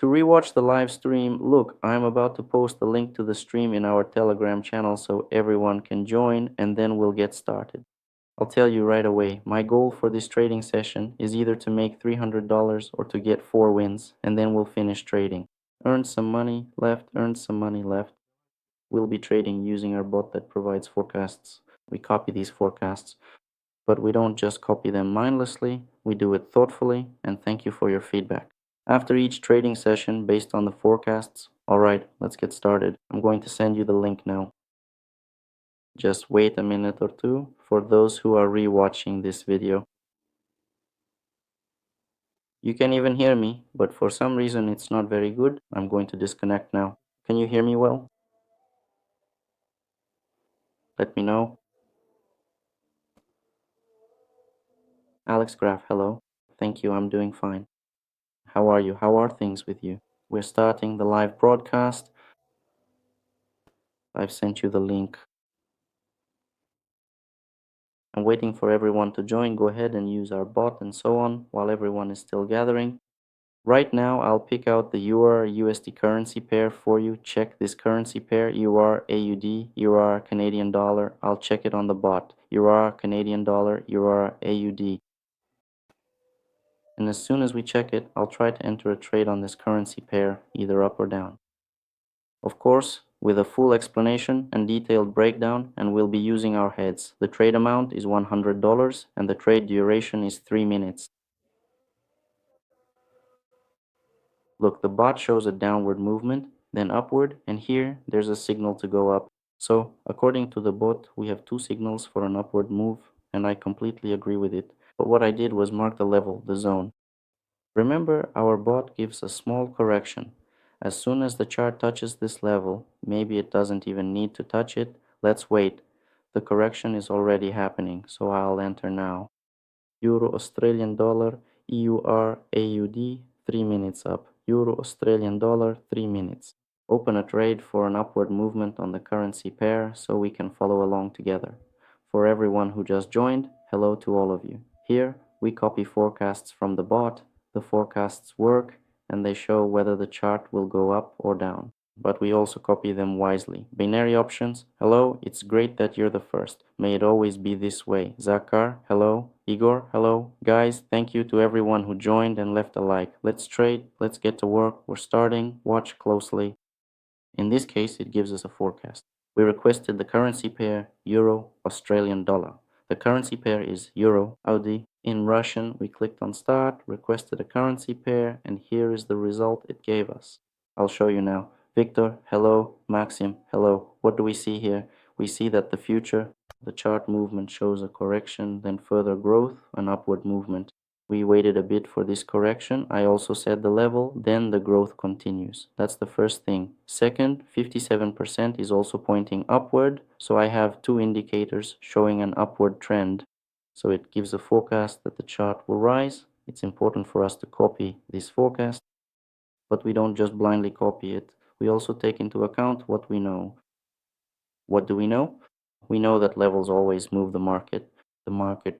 To rewatch the live stream, look, I'm about to post the link to the stream in our Telegram channel so everyone can join and then we'll get started. I'll tell you right away, my goal for this trading session is either to make $300 or to get 4 wins and then we'll finish trading. Earn some money left, earn some money left. We'll be trading using our bot that provides forecasts. We copy these forecasts, but we don't just copy them mindlessly, we do it thoughtfully, and thank you for your feedback. After each trading session based on the forecasts, alright, let's get started. I'm going to send you the link now. Just wait a minute or two for those who are rewatching this video. You can even hear me, but for some reason it's not very good. I'm going to disconnect now. Can you hear me well? Let me know. Alex Graf, hello. Thank you, I'm doing fine. How are you? How are things with you? We're starting the live broadcast. I've sent you the link. I'm waiting for everyone to join. Go ahead and use our bot and so on while everyone is still gathering. Right now, I'll pick out the EUR USD currency pair for you. Check this currency pair, EUR AUD, EUR Canadian dollar. I'll check it on the bot. EUR Canadian dollar, EUR AUD. And as soon as we check it, I'll try to enter a trade on this currency pair, either up or down. Of course, with a full explanation and detailed breakdown, and we'll be using our heads. The trade amount is $100 and the trade duration is 3 minutes. Look, the bot shows a downward movement, then upward, and here there's a signal to go up. So, according to the bot, we have 2 signals for an upward move, and I completely agree with it. But what I did was mark the level, the zone. Remember, our bot gives a small correction. As soon as the chart touches this level, maybe it doesn't even need to touch it, let's wait. The correction is already happening, so I'll enter now. Euro Australian dollar, EUR AUD, 3 minutes up. Euro Australian dollar, 3 minutes. Open a trade for an upward movement on the currency pair so we can follow along together. For everyone who just joined, hello to all of you. Here, we copy forecasts from the bot. The forecasts work and they show whether the chart will go up or down. But we also copy them wisely. Binary options, hello, it's great that you're the first. May it always be this way. Zakar, hello. Igor, hello. Guys, thank you to everyone who joined and left a like. Let's trade, let's get to work. We're starting, watch closely. In this case, it gives us a forecast. We requested the currency pair Euro Australian dollar. The currency pair is Euro AUD. In Russian, we clicked on start, requested a currency pair, and here is the result it gave us. I'll show you now. Victor, hello. Maxim, hello. What do we see here? We see that the future, the chart movement shows a correction, then further growth, an upward movement. We waited a bit for this correction. I also set the level, then the growth continues. That's the first thing. Second, 57% is also pointing upward, so I have 2 indicators showing an upward trend. So it gives a forecast that the chart will rise. It's important for us to copy this forecast, but we don't just blindly copy it. We also take into account what we know. What do we know? We know that levels always move the market. The market,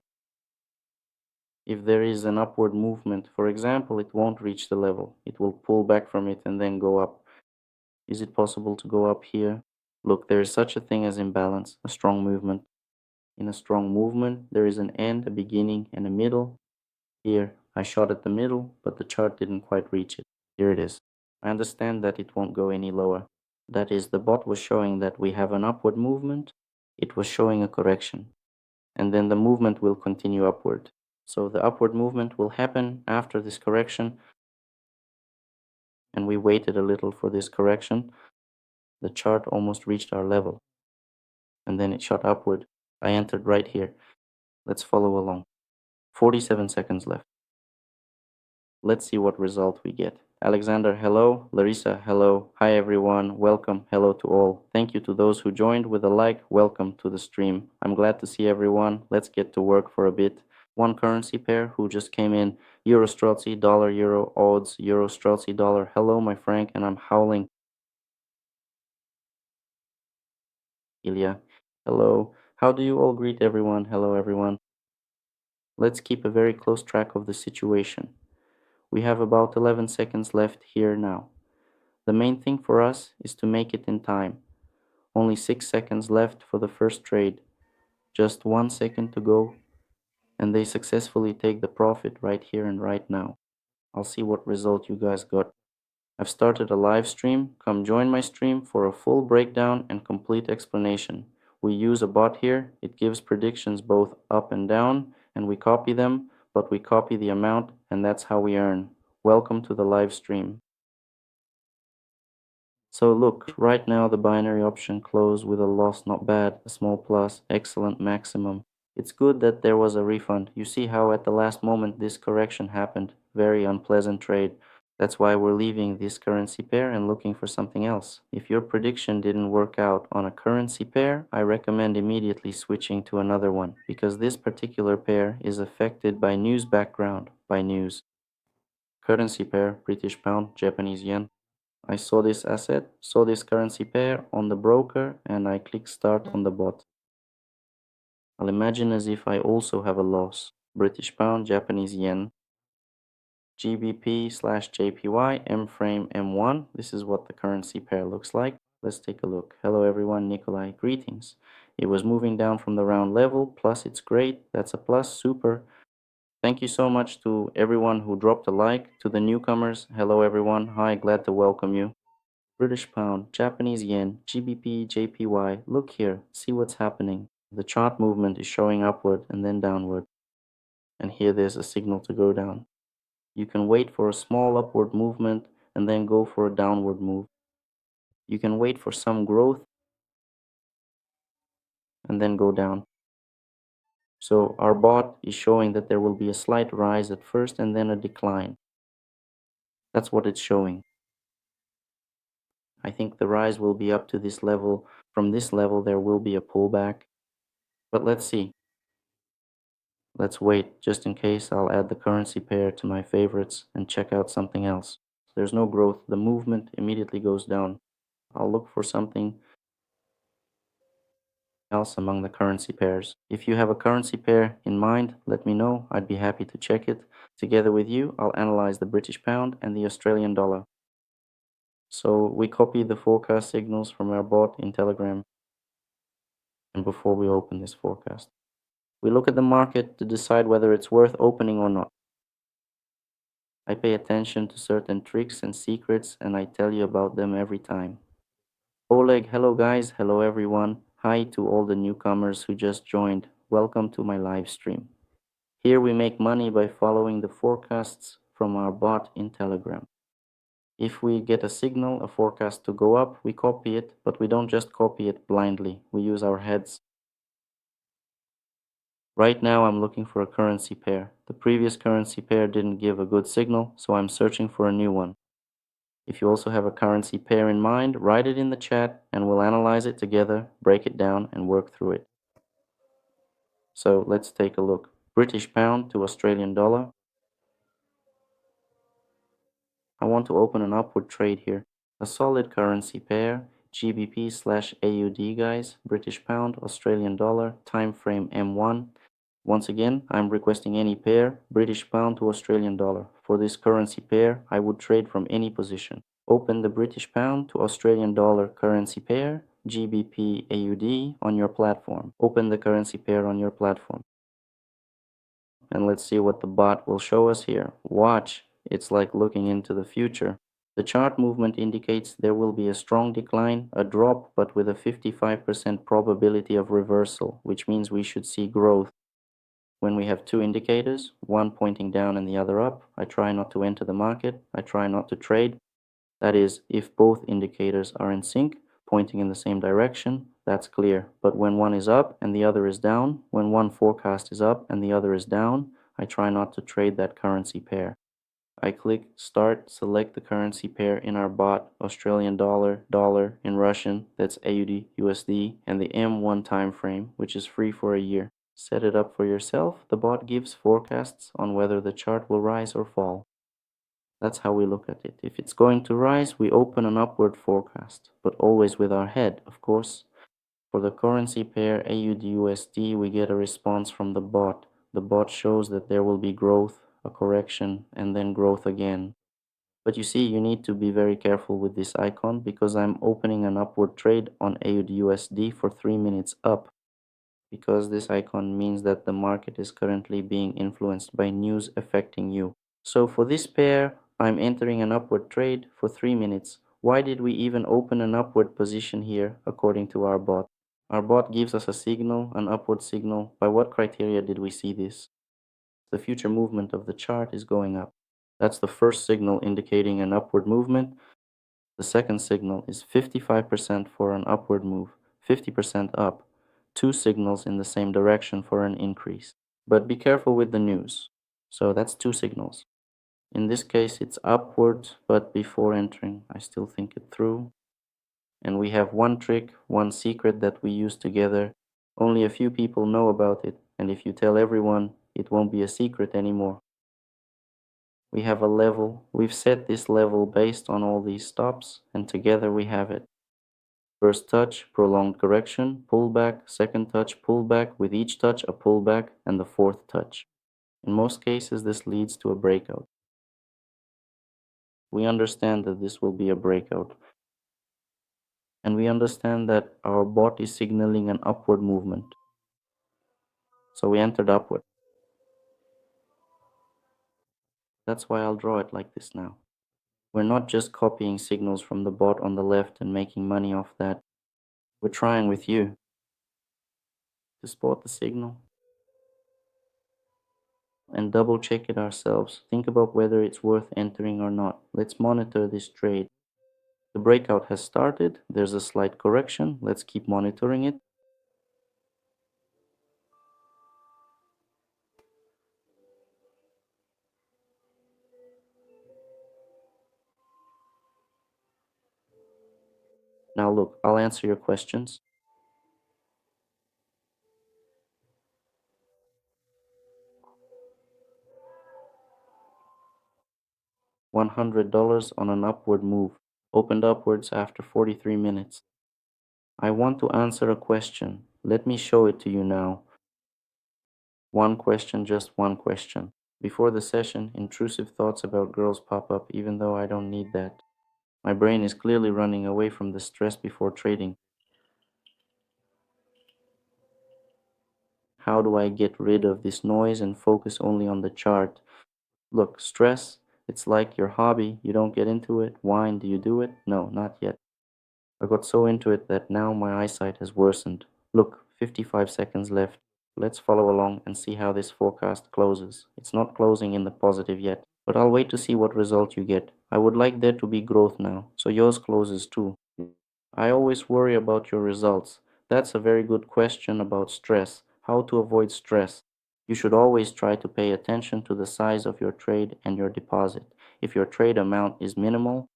if there is an upward movement, for example, it won't reach the level. It will pull back from it and then go up. Is it possible to go up here? Look, there is such a thing as imbalance, a strong movement. In a strong movement, there is an end, a beginning, and a middle. Here, I shot at the middle, but the chart didn't quite reach it. Here it is. I understand that it won't go any lower. That is, the bot was showing that we have an upward movement. It was showing a correction. And then the movement will continue upward. So the upward movement will happen after this correction, and we waited a little for this correction. The chart almost reached our level, and then it shot upward. I entered right here. Let's follow along. 47 seconds left. Let's see what result we get. Alexander, hello. Larissa, hello. Hi everyone, welcome. Hello to all. Thank you to those who joined with a like. Welcome to the stream. I'm glad to see everyone. Let's get to work for a bit. One currency pair who just came in. Euro Streltsy, dollar, euro, odds, euro Streltsy, dollar. Hello, my Frank, and I'm howling. Ilya, hello. How do you all greet everyone? Hello, everyone. Let's keep a very close track of the situation. We have about 11 seconds left here now. The main thing for us is to make it in time. Only 6 seconds left for the first trade. Just 1 second to go, and they successfully take the profit right here and right now. I'll see what result you guys got. I've started a live stream. Come join my stream for a full breakdown and complete explanation. We use a bot here. It gives predictions both up and down, and we copy them, but we copy the amount, and that's how we earn. Welcome to the live stream. So look, right now the binary option closed with a loss, not bad, a small plus, excellent, maximum. It's good that there was a refund. You see how at the last moment this correction happened. Very unpleasant trade. That's why we're leaving this currency pair and looking for something else. If your prediction didn't work out on a currency pair, I recommend immediately switching to another one, because this particular pair is affected by news background, by news. Currency pair, British pound, Japanese yen. I saw this asset, saw this currency pair on the broker, and I click start on the bot. I'll imagine as if I also have a loss. British pound, Japanese yen, GBP/JPY, M frame M1. This is what the currency pair looks like. Let's take a look. Hello everyone, Nikolai, greetings. It was moving down from the round level, plus it's great. That's a plus, super. Thank you so much to everyone who dropped a like. To the newcomers, hello everyone, hi, glad to welcome you. British pound, Japanese yen, GBP, JPY. Look here, see what's happening. The chart movement is showing upward and then downward. And here there's a signal to go down. You can wait for a small upward movement and then go for a downward move. You can wait for some growth and then go down. So our bot is showing that there will be a slight rise at first and then a decline. That's what it's showing. I think the rise will be up to this level. From this level, there will be a pullback. But let's see. Let's wait. Just in case, I'll add the currency pair to my favorites and check out something else. There's no growth. The movement immediately goes down. I'll look for something else among the currency pairs. If you have a currency pair in mind, let me know. I'd be happy to check it. Together with you, I'll analyze the British pound and the Australian dollar. So we copy the forecast signals from our bot in Telegram. And before we open this forecast, we look at the market to decide whether it's worth opening or not. I pay attention to certain tricks and secrets, and I tell you about them every time. Oleg, hello guys, hello everyone. Hi to all the newcomers who just joined. Welcome to my live stream. Here we make money by following the forecasts from our bot in Telegram. If we get a signal, a forecast to go up, we copy it, but we don't just copy it blindly. We use our heads. Right now I'm looking for a currency pair. The previous currency pair didn't give a good signal, so I'm searching for a new one. If you also have a currency pair in mind, write it in the chat and we'll analyze it together, break it down and work through it. So let's take a look. British pound to Australian dollar. I want to open an upward trade here. A solid currency pair, GBP/AUD guys, British pound, Australian dollar, time frame M1. Once again, I'm requesting any pair, British pound to Australian dollar. For this currency pair, I would trade from any position. Open the British pound to Australian dollar currency pair, GBP AUD on your platform. Open the currency pair on your platform. And let's see what the bot will show us here. Watch, it's like looking into the future. The chart movement indicates there will be a strong decline, a drop, but with a 55% probability of reversal, which means we should see growth. When we have two indicators, one pointing down and the other up, I try not to enter the market, I try not to trade. That is, if both indicators are in sync, pointing in the same direction, that's clear. But when one is up and the other is down, when one forecast is up and the other is down, I try not to trade that currency pair. I click start, select the currency pair in our bot, Australian dollar, dollar in Russian, that's AUD, USD, and the M1 time frame, which is free for a year. Set it up for yourself. The bot gives forecasts on whether the chart will rise or fall. That's how we look at it. If it's going to rise, we open an upward forecast, but always with our head, of course. For the currency pair AUD USD, we get a response from the bot. The bot shows that there will be growth, a correction, and then growth again. But you see, you need to be very careful with this icon because I'm opening an upward trade on AUD/USD for 3 minutes up, because this icon means that the market is currently being influenced by news affecting you. So for this pair, I'm entering an upward trade for 3 minutes. Why did we even open an upward position here according to our bot? Our bot gives us a signal, an upward signal. By what criteria did we see this? The future movement of the chart is going up. That's the first signal indicating an upward movement. The second signal is 55% for an upward move, 50% up. Two signals in the same direction for an increase. But be careful with the news. So that's two signals. In this case, it's upward, but before entering, I still think it through. And we have one trick, one secret that we use together. Only a few people know about it, and if you tell everyone, it won't be a secret anymore. We have a level. We've set this level based on all these stops, and together we have it. First touch, prolonged correction, pullback, second touch, pullback, with each touch a pullback, and the fourth touch. In most cases, this leads to a breakout. We understand that this will be a breakout. And we understand that our bot is signaling an upward movement. So we entered upward. That's why I'll draw it like this now. We're not just copying signals from the bot on the left and making money off that. We're trying with you to spot the signal and double check it ourselves. Think about whether it's worth entering or not. Let's monitor this trade. The breakout has started. There's a slight correction. Let's keep monitoring it. Now look, I'll answer your questions. $100 on an upward move, opened upwards after 43 minutes. I want to answer a question. Let me show it to you now. One question, just one question. Before the session, intrusive thoughts about girls pop up even though I don't need that. My brain is clearly running away from the stress before trading. How do I get rid of this noise and focus only on the chart? Look, stress, it's like your hobby. You don't get into it. Wine, do you do it? No, not yet. I got so into it that now my eyesight has worsened. Look, 55 seconds left. Let's follow along and see how this forecast closes. It's not closing in the positive yet, but I'll wait to see what result you get. I would like there to be growth now, so yours closes too. I always worry about your results. That's a very good question about stress. How to avoid stress. You should always try to pay attention to the size of your trade and your deposit. If your trade amount is minimal,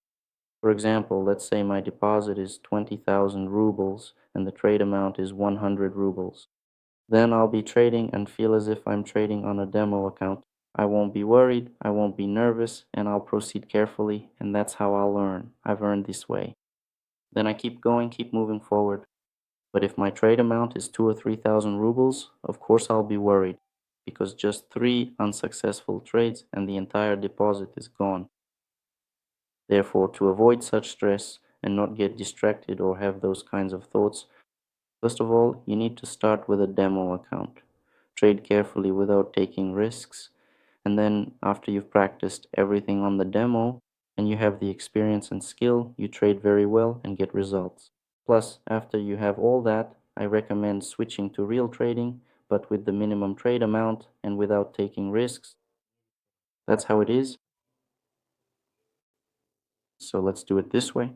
for example, let's say my deposit is 20,000 rubles and the trade amount is 100 rubles. Then I'll be trading and feel as if I'm trading on a demo account. I won't be worried, I won't be nervous, and I'll proceed carefully, and that's how I'll learn. I've earned this way. Then I keep going, keep moving forward. But if my trade amount is 2 or 3,000 rubles, of course I'll be worried, because just 3 unsuccessful trades and the entire deposit is gone. Therefore, to avoid such stress and not get distracted or have those kinds of thoughts, first of all, you need to start with a demo account. Trade carefully without taking risks, and then after you've practiced everything on the demo and you have the experience and skill, you trade very well and get results. Plus, after you have all that, I recommend switching to real trading, but with the minimum trade amount and without taking risks. That's how it is. So let's do it this way.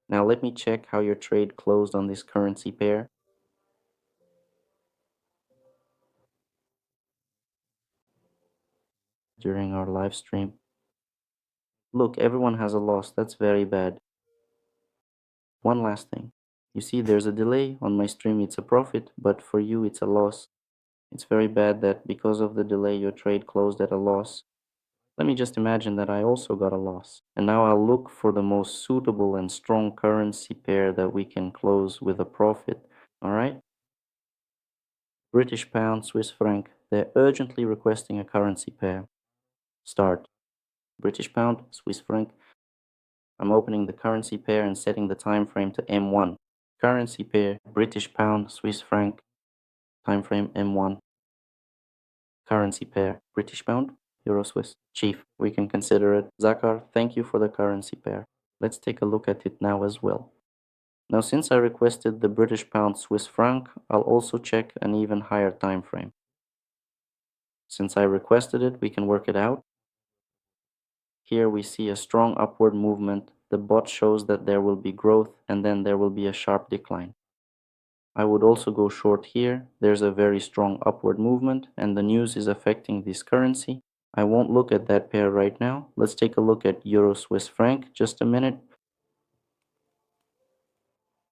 Now let me check how your trade closed on this currency pair. During our live stream. Look, everyone has a loss. That's very bad. One last thing. You see, there's a delay. On my stream, it's a profit, but for you, it's a loss. It's very bad that because of the delay, your trade closed at a loss. Let me just imagine that I also got a loss. And now I'll look for the most suitable and strong currency pair that we can close with a profit. All right? British pound, Swiss franc. They're urgently requesting a currency pair. Start. British pound, Swiss franc. I'm opening the currency pair and setting the time frame to M1. Currency pair, British pound, Swiss franc. Time frame M1. Currency pair, British pound, Euro Swiss. Chief, we can consider it. Zakar, thank you for the currency pair. Let's take a look at it now as well. Now, since I requested the British pound Swiss franc, I'll also check an even higher time frame. Since I requested it, we can work it out. Here we see a strong upward movement. The bot shows that there will be growth and then there will be a sharp decline. I would also go short here. There's a very strong upward movement and the news is affecting this currency. I won't look at that pair right now. Let's take a look at Euro Swiss franc. Just a minute.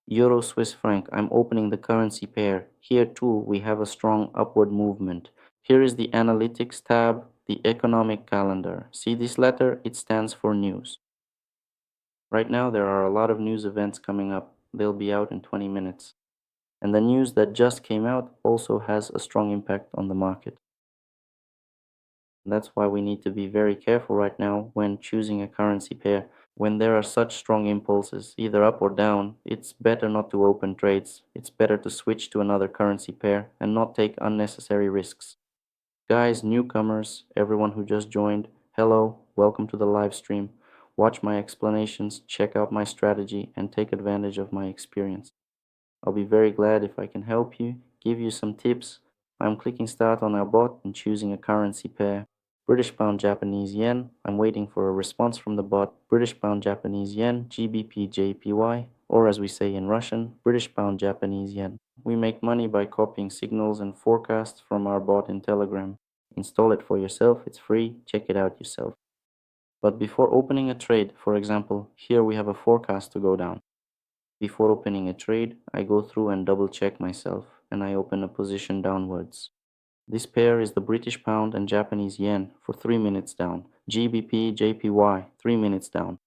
Euro Swiss franc. I'm opening the currency pair. Here too we have a strong upward movement. Here is the analytics tab, the economic calendar. See this letter? It stands for news. Right now there are a lot of news events coming up. They'll be out in 20 minutes. And the news that just came out also has a strong impact on the market. That's why we need to be very careful right now when choosing a currency pair. When there are such strong impulses, either up or down, it's better not to open trades. It's better to switch to another currency pair and not take unnecessary risks. Guys, newcomers, everyone who just joined, hello, welcome to the live stream. Watch my explanations, check out my strategy, and take advantage of my experience. I'll be very glad if I can help you, give you some tips. I'm clicking start on our bot and choosing a currency pair. British pound, Japanese yen. I'm waiting for a response from the bot. British pound, Japanese yen, GBP, JPY, or as we say in Russian, British pound, Japanese yen. We make money by copying signals and forecasts from our bot in Telegram. Install it for yourself, it's free, check it out yourself. But before opening a trade, for example, here we have a forecast to go down. Before opening a trade, I go through and double check myself, and I open a position downwards. This pair is the British pound and Japanese yen for 3 minutes down, GBP, JPY, 3 minutes down.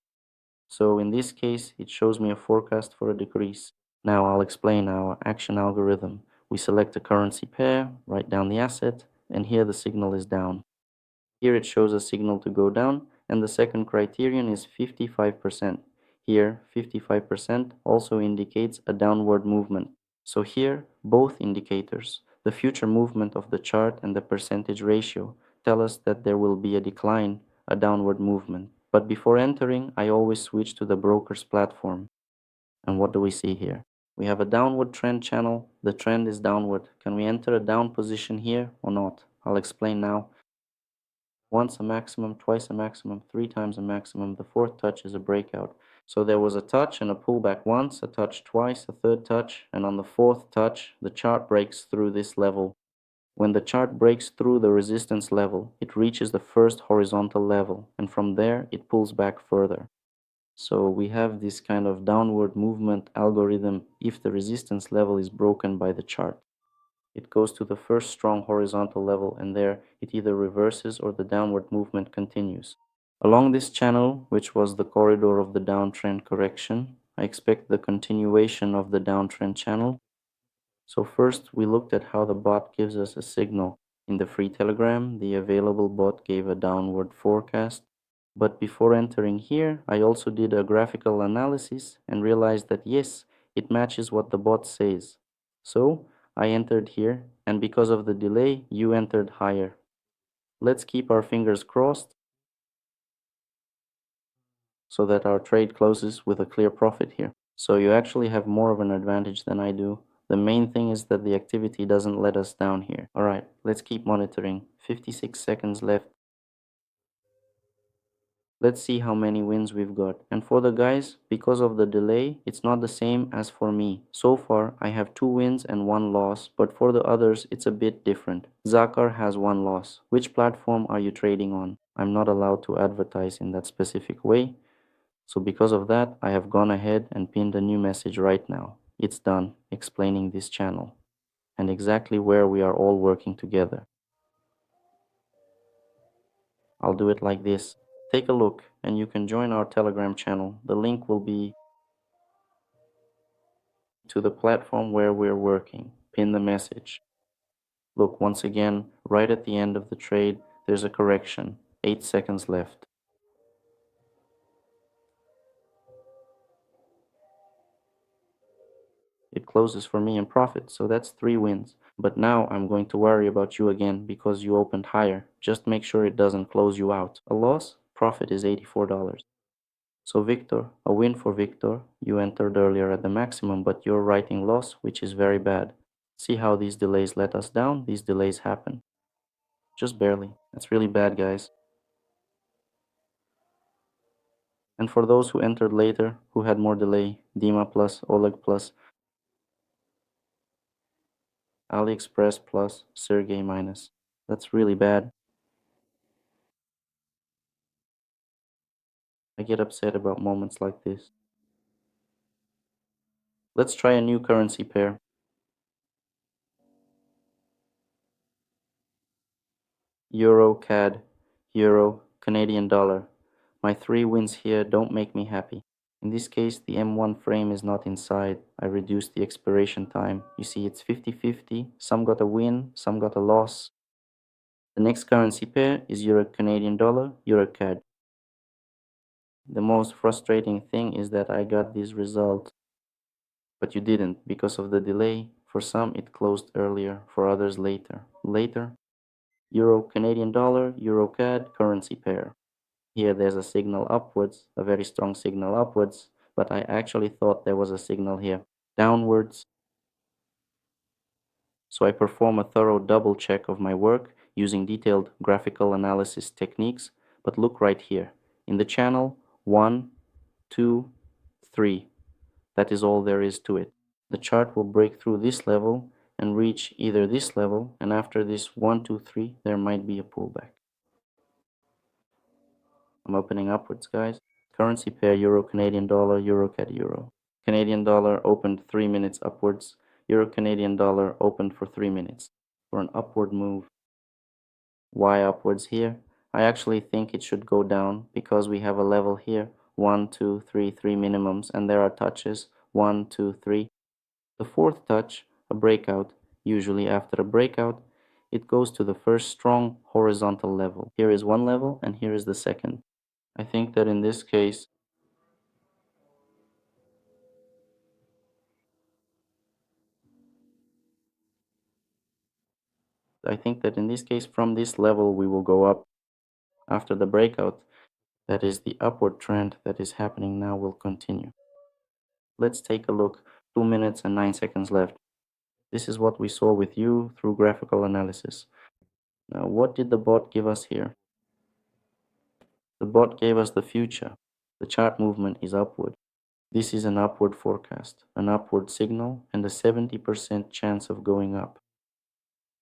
So in this case, it shows me a forecast for a decrease. Now I'll explain our action algorithm. We select a currency pair, write down the asset, and here the signal is down. Here it shows a signal to go down, and the second criterion is 55%. Here, 55% also indicates a downward movement. So here, both indicators, the future movement of the chart and the percentage ratio, tell us that there will be a decline, a downward movement. But before entering, I always switch to the broker's platform. And what do we see here? We have a downward trend channel. The trend is downward. Can we enter a down position here or not? I'll explain now. Once a maximum, twice a maximum, 3 times a maximum. The fourth touch is a breakout. So there was a touch and a pullback once, a touch twice, a third touch, and on the fourth touch, the chart breaks through this level. When the chart breaks through the resistance level, it reaches the first horizontal level, and from there, it pulls back further. So we have this kind of downward movement algorithm if the resistance level is broken by the chart. It goes to the first strong horizontal level and there it either reverses or the downward movement continues. Along this channel, which was the corridor of the downtrend correction, I expect the continuation of the downtrend channel. So first we looked at how the bot gives us a signal. In the free Telegram, the available bot gave a downward forecast. But before entering here, I also did a graphical analysis and realized that yes, it matches what the bot says. So I entered here, and because of the delay, you entered higher. Let's keep our fingers crossed so that our trade closes with a clear profit here. So you actually have more of an advantage than I do. The main thing is that the activity doesn't let us down here. Alright, let's keep monitoring. 56 seconds left. Let's see how many wins we've got. And for the guys, because of the delay, it's not the same as for me. So far, I have 2 wins and 1 loss, but for the others, it's a bit different. Zakar has 1 loss. Which platform are you trading on? I'm not allowed to advertise in that specific way. So because of that, I have gone ahead and pinned a new message right now. It's done, explaining this channel and exactly where we are all working together. I'll do it like this. Take a look and you can join our Telegram channel. The link will be to the platform where we're working. Pin the message. Look, once again, right at the end of the trade, there's a correction. 8 seconds left. It closes for me in profit, so that's 3 wins. But now I'm going to worry about you again because you opened higher. Just make sure it doesn't close you out. A loss? Profit is $84. So Victor, a win for Victor. You entered earlier at the maximum, but you're writing loss, which is very bad. See how these delays let us down? These delays happen. Just barely. That's really bad, guys. And for those who entered later, who had more delay, Dima plus, Oleg plus, AliExpress plus, Sergey minus. That's really bad. I get upset about moments like this. Let's try a new currency pair. Euro, CAD, Euro, Canadian dollar. My 3 wins here don't make me happy. In this case, the M1 frame is not inside. I reduced the expiration time. You see, it's 50-50. Some got a win, some got a loss. The next currency pair is Euro Canadian dollar, Euro CAD. The most frustrating thing is that I got this result, but you didn't because of the delay. For some, it closed earlier, for others later. Later, Euro Canadian dollar, Euro CAD currency pair. Here there's a signal upwards, a very strong signal upwards, but I actually thought there was a signal here downwards. So I perform a thorough double check of my work using detailed graphical analysis techniques, but look right here. In the channel, 1, 2, 3. That is all there is to it. The chart will break through this level and reach either this level, and after this 1, 2, 3, there might be a pullback. I'm opening upwards, guys. Currency pair Euro Canadian dollar, Euro CAD Euro. Canadian dollar opened 3 minutes upwards. Euro Canadian dollar opened for 3 minutes for an upward move. Why upwards here? I actually think it should go down because we have a level here. 1, 2, 3, 3 minimums, and there are touches. 1, 2, 3. The fourth touch, a breakout. Usually after a breakout, it goes to the first strong horizontal level. Here is one level and here is the second. I think that in this case, from this level we will go up after the breakout. That is, the upward trend that is happening now will continue. Let's take a look. 2 minutes and 9 seconds left. This is what we saw with you through graphical analysis. Now, what did the bot give us here? The bot gave us the future. The chart movement is upward. This is an upward forecast, an upward signal, and a 70% chance of going up.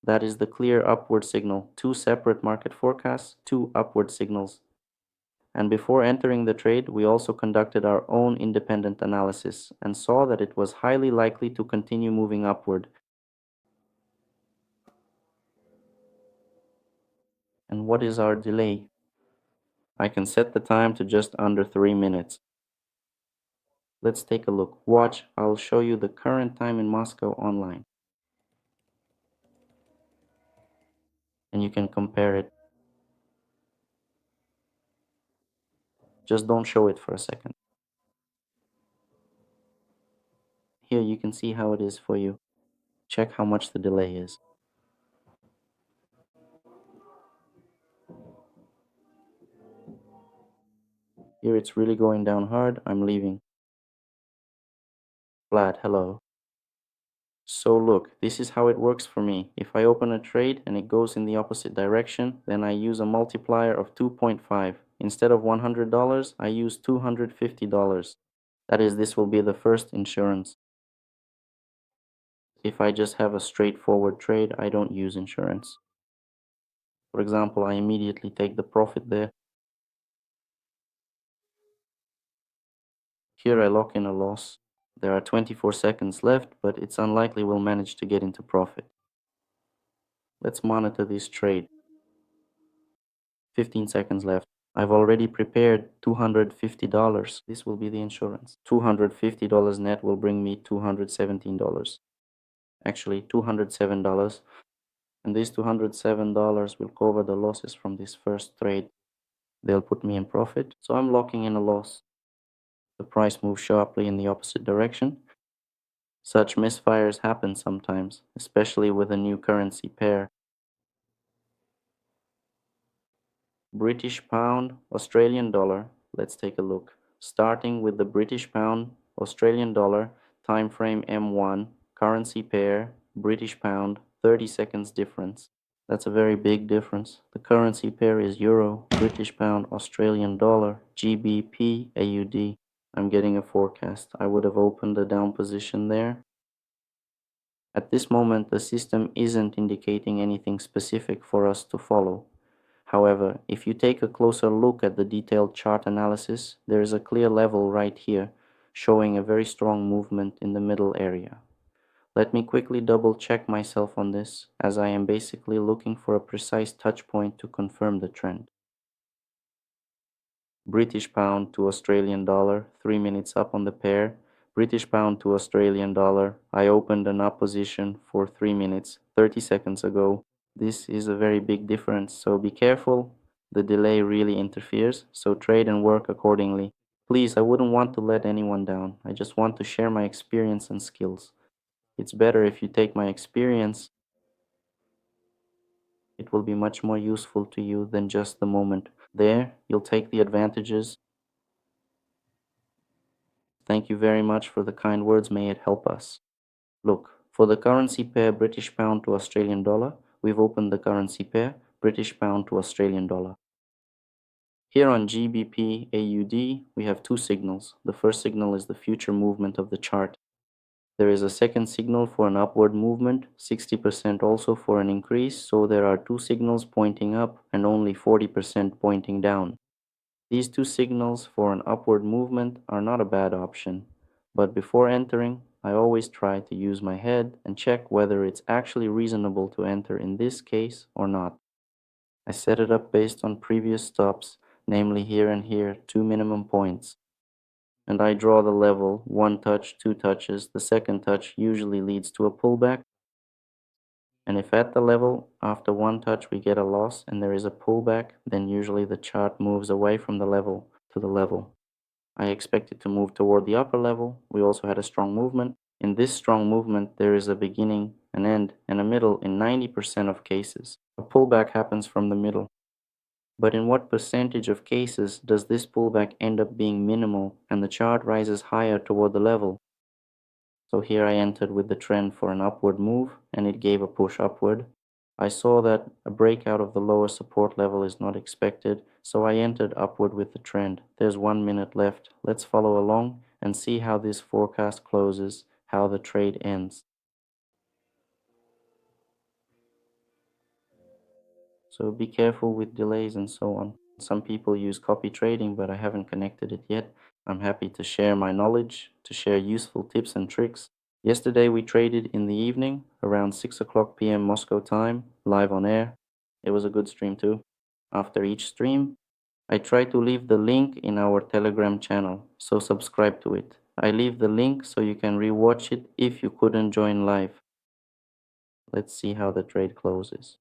That is the clear upward signal. 2 separate market forecasts, 2 upward signals. And before entering the trade, we also conducted our own independent analysis and saw that it was highly likely to continue moving upward. And what is our delay? I can set the time to just under 3 minutes. Let's take a look. Watch, I'll show you the current time in Moscow online. And you can compare it. Just don't show it for a second. Here you can see how it is for you. Check how much the delay is. Here it's really going down hard. I'm leaving. Vlad, hello. So look, this is how it works for me. If I open a trade and it goes in the opposite direction, then I use a multiplier of 2.5. Instead of $100, I use $250. That is, this will be the first insurance. If I just have a straightforward trade, I don't use insurance. For example, I immediately take the profit there. Here I lock in a loss. There are 24 seconds left, but it's unlikely we'll manage to get into profit. Let's monitor this trade. 15 seconds left. I've already prepared $250. This will be the insurance. $250 net will bring me $217. Actually, $207. and these $207 will cover the losses from this first trade. They'll put me in profit, so I'm locking in a loss. The price moves sharply in the opposite direction. Such misfires happen sometimes, especially with a new currency pair. British pound, Australian dollar. Let's take a look. Starting with the British pound, Australian dollar, time frame M1, currency pair, British pound, 30 seconds difference. That's a very big difference. The currency pair is euro, British pound, Australian dollar, GBP, AUD. I'm getting a forecast. I would have opened a down position there. At this moment, the system isn't indicating anything specific for us to follow. However, if you take a closer look at the detailed chart analysis, there is a clear level right here, showing a very strong movement in the middle area. Let me quickly double check myself on this, as I am basically looking for a precise touch point to confirm the trend. British pound to Australian dollar, 3 minutes up on the pair. British pound to Australian dollar, I opened an up position for 3 minutes, 30 seconds ago. This is a very big difference, so be careful. The delay really interferes, so trade and work accordingly. Please, I wouldn't want to let anyone down. I just want to share my experience and skills. It's better if you take my experience. It will be much more useful to you than just the moment. There, you'll take the advantages. Thank you very much for the kind words. May it help us. Look, for the currency pair British pound to Australian dollar, we've opened the currency pair British pound to Australian dollar. Here on GBP AUD, we have two signals. The first signal is the future movement of the chart. There is a second signal for an upward movement, 60% also for an increase, so there are two signals pointing up and only 40% pointing down. These two signals for an upward movement are not a bad option, but before entering, I always try to use my head and check whether it's actually reasonable to enter in this case or not. I set it up based on previous stops, namely here and here, two minimum points. And I draw the level, one touch, two touches. The second touch usually leads to a pullback. And if at the level, after one touch, we get a loss and there is a pullback, then usually the chart moves away from the level to the level. I expect it to move toward the upper level. We also had a strong movement. In this strong movement, there is a beginning, an end, and a middle in 90% of cases. A pullback happens from the middle. But in what percentage of cases does this pullback end up being minimal and the chart rises higher toward the level? So here I entered with the trend for an upward move and it gave a push upward. I saw that a breakout of the lower support level is not expected, so I entered upward with the trend. There's 1 minute left. Let's follow along and see how this forecast closes, how the trade ends. So be careful with delays and so on. Some people use copy trading, but I haven't connected it yet. I'm happy to share my knowledge, to share useful tips and tricks. Yesterday we traded in the evening, around 6 o'clock p.m. Moscow time, live on air. It was a good stream too. After each stream, I try to leave the link in our Telegram channel, so subscribe to it. I leave the link so you can rewatch it if you couldn't join live. Let's see how the trade closes.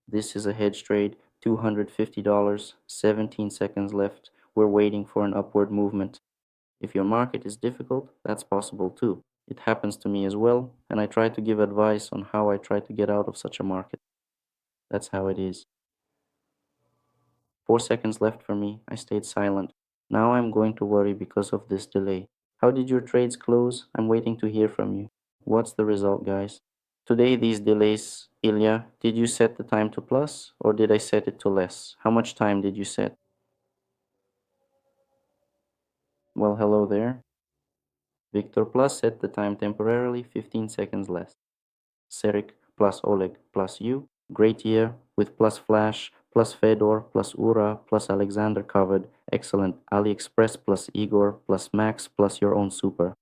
This is a hedge trade, $250, 17 seconds left. We're waiting for an upward movement. If your market is difficult, that's possible too. It happens to me as well, and I try to give advice on how I try to get out of such a market. That's how it is. 4 seconds left for me. I stayed silent. Now I'm going to worry because of this delay. How did your trades close? I'm waiting to hear from you. What's the result, guys? Today, these delays, Ilya, did you set the time to plus or did I set it to less? How much time did you set? Well, hello there. Victor Plus set the time temporarily 15 seconds less. Serik plus Oleg plus you. Great year with plus Flash, plus Fedor, plus Ura, plus Alexander covered. Excellent. AliExpress plus Igor, plus Max, plus your own super.